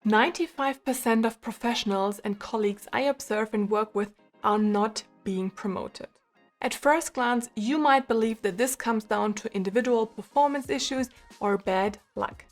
95% of professionals and colleagues I observe and work with are not being promoted. At first glance, you might believe that this comes down to individual performance issues or bad luck.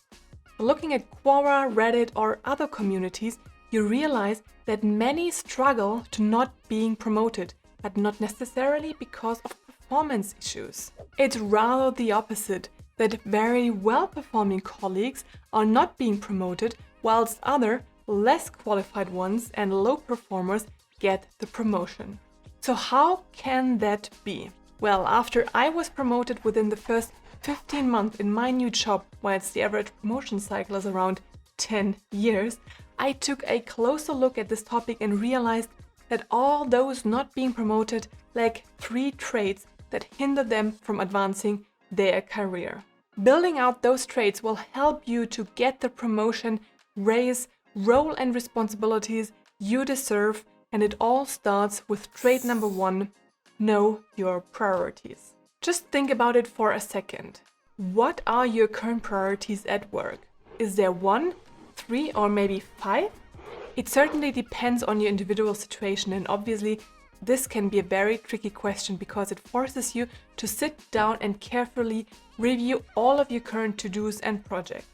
Looking at Quora, Reddit, or other communities, you realize that many struggle to not being promoted, but not necessarily because of performance issues. It's rather the opposite, that very well-performing colleagues are not being promoted, whilst other, less qualified ones and low performers get the promotion. So how can that be? Well, after I was promoted within the first 15 months in my new job, whilst the average promotion cycle is around 10 years, I took a closer look at this topic and realized that all those not being promoted lack 3 traits that hinder them from advancing their career. Building out those traits will help you to get the promotion, raise, role and responsibilities you deserve, and it all starts with trait number 1, know your priorities. Just think about it for a second. What are your current priorities at work? Is there 1, 3, or maybe 5? It certainly depends on your individual situation, and obviously this can be a very tricky question because it forces you to sit down and carefully review all of your current to-dos and projects.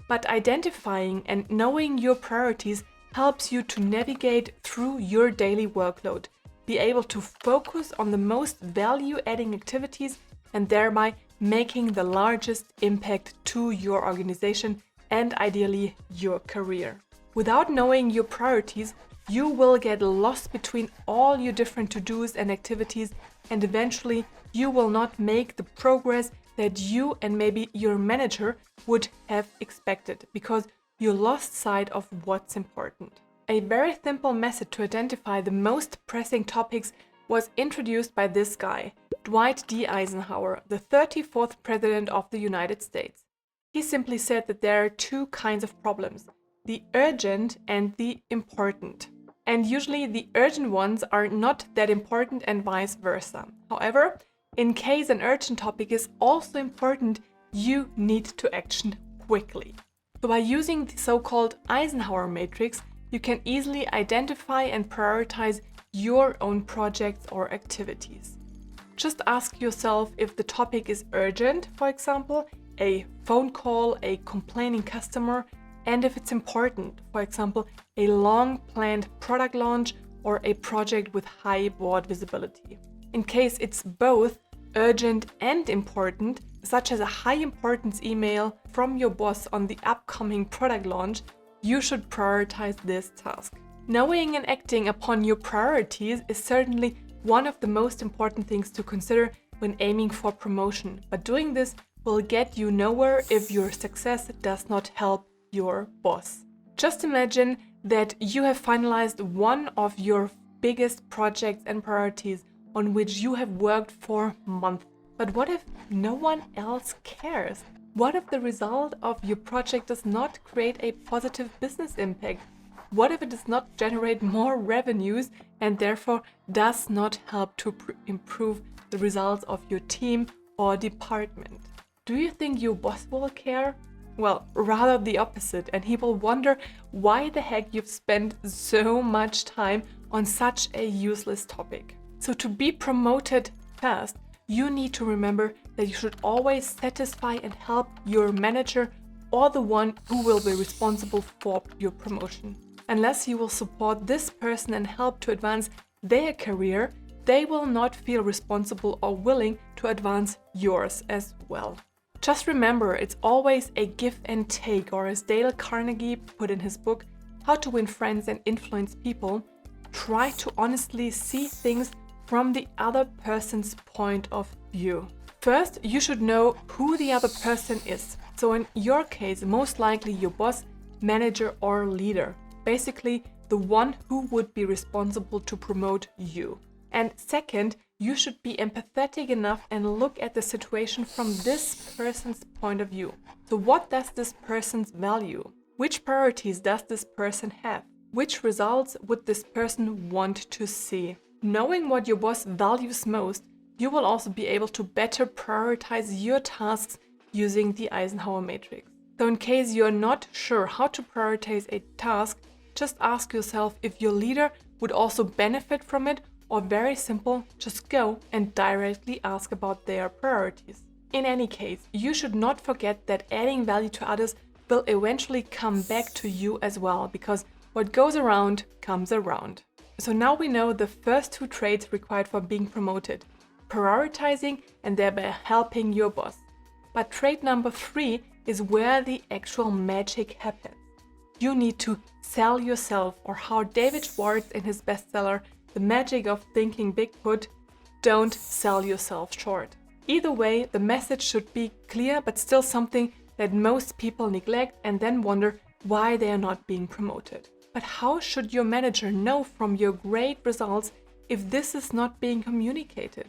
But identifying and knowing your priorities helps you to navigate through your daily workload, be able to focus on the most value-adding activities, and thereby making the largest impact to your organization and ideally your career. Without knowing your priorities, you will get lost between all your different to-dos and activities, and eventually you will not make the progress that you and maybe your manager would have expected because you lost sight of what's important. A very simple method to identify the most pressing topics was introduced by this guy, Dwight D. Eisenhower, the 34th President of the United States. He simply said that there are 2 kinds of problems, the urgent and the important. And usually the urgent ones are not that important and vice versa. However, in case an urgent topic is also important, you need to action quickly. So by using the so-called Eisenhower matrix, you can easily identify and prioritize your own projects or activities. Just ask yourself if the topic is urgent, for example, a phone call, a complaining customer, and if it's important, for example, a long-planned product launch or a project with high board visibility. In case it's both urgent and important, such as a high-importance email from your boss on the upcoming product launch, you should prioritize this task. Knowing and acting upon your priorities is certainly one of the most important things to consider when aiming for promotion, but doing this will get you nowhere if your success does not help your boss. Just imagine that you have finalized one of your biggest projects and priorities on which you have worked for months. But what if no one else cares? What if the result of your project does not create a positive business impact? What if it does not generate more revenues and therefore does not help to improve the results of your team or department? Do you think your boss will care? Well, rather the opposite, and he will wonder why the heck you've spent so much time on such a useless topic. So to be promoted fast, you need to remember that you should always satisfy and help your manager or the one who will be responsible for your promotion. Unless you will support this person and help to advance their career, they will not feel responsible or willing to advance yours as well. Just remember, it's always a give and take, or as Dale Carnegie put in his book, How to Win Friends and Influence People, try to honestly see things from the other person's point of view. First, you should know who the other person is. So in your case, most likely your boss, manager, or leader. Basically, the one who would be responsible to promote you. And second, you should be empathetic enough and look at the situation from this person's point of view. So what does this person value? Which priorities does this person have? Which results would this person want to see? Knowing what your boss values most, you will also be able to better prioritize your tasks using the Eisenhower matrix. So in case you're not sure how to prioritize a task, just ask yourself if your leader would also benefit from it, or very simple, just go and directly ask about their priorities. In any case, you should not forget that adding value to others will eventually come back to you as well, because what goes around comes around. So now we know the first 2 traits required for being promoted: prioritizing and thereby helping your boss. But trait number 3 is where the actual magic happens. You need to sell yourself, or how David Schwartz in his bestseller, The Magic of Thinking Big put, don't sell yourself short. Either way, the message should be clear, but still something that most people neglect and then wonder why they are not being promoted. But how should your manager know from your great results if this is not being communicated?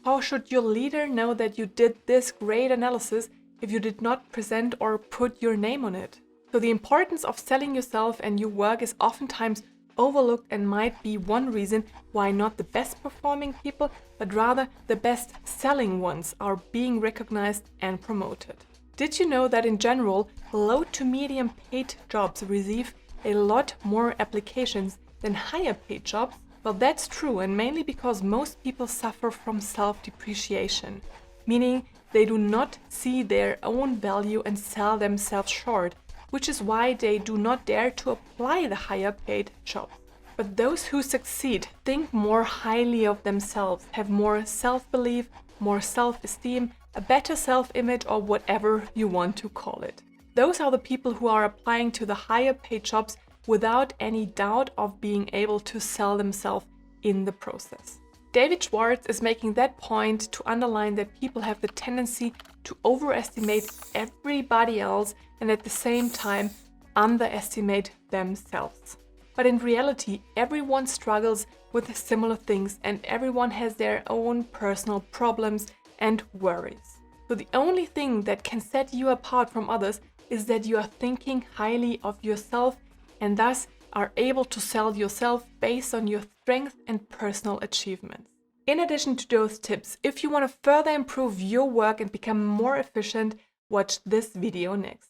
How should your leader know that you did this great analysis if you did not present or put your name on it? So the importance of selling yourself and your work is oftentimes overlooked and might be one reason why not the best performing people, but rather the best selling ones are being recognized and promoted. Did you know that in general, low to medium paid jobs receive a lot more applications than higher paid jobs? Well, that's true, and mainly because most people suffer from self-depreciation, meaning they do not see their own value and sell themselves short, which is why they do not dare to apply the higher paid jobs. But those who succeed think more highly of themselves, have more self-belief, more self-esteem, a better self-image, or whatever you want to call it. Those are the people who are applying to the higher paid jobs without any doubt of being able to sell themselves in the process. David Schwartz is making that point to underline that people have the tendency to overestimate everybody else and at the same time underestimate themselves. But in reality, everyone struggles with similar things and everyone has their own personal problems and worries. So the only thing that can set you apart from others is that you are thinking highly of yourself and thus are able to sell yourself based on your strengths and personal achievements. In addition to those tips, if you want to further improve your work and become more efficient, watch this video next.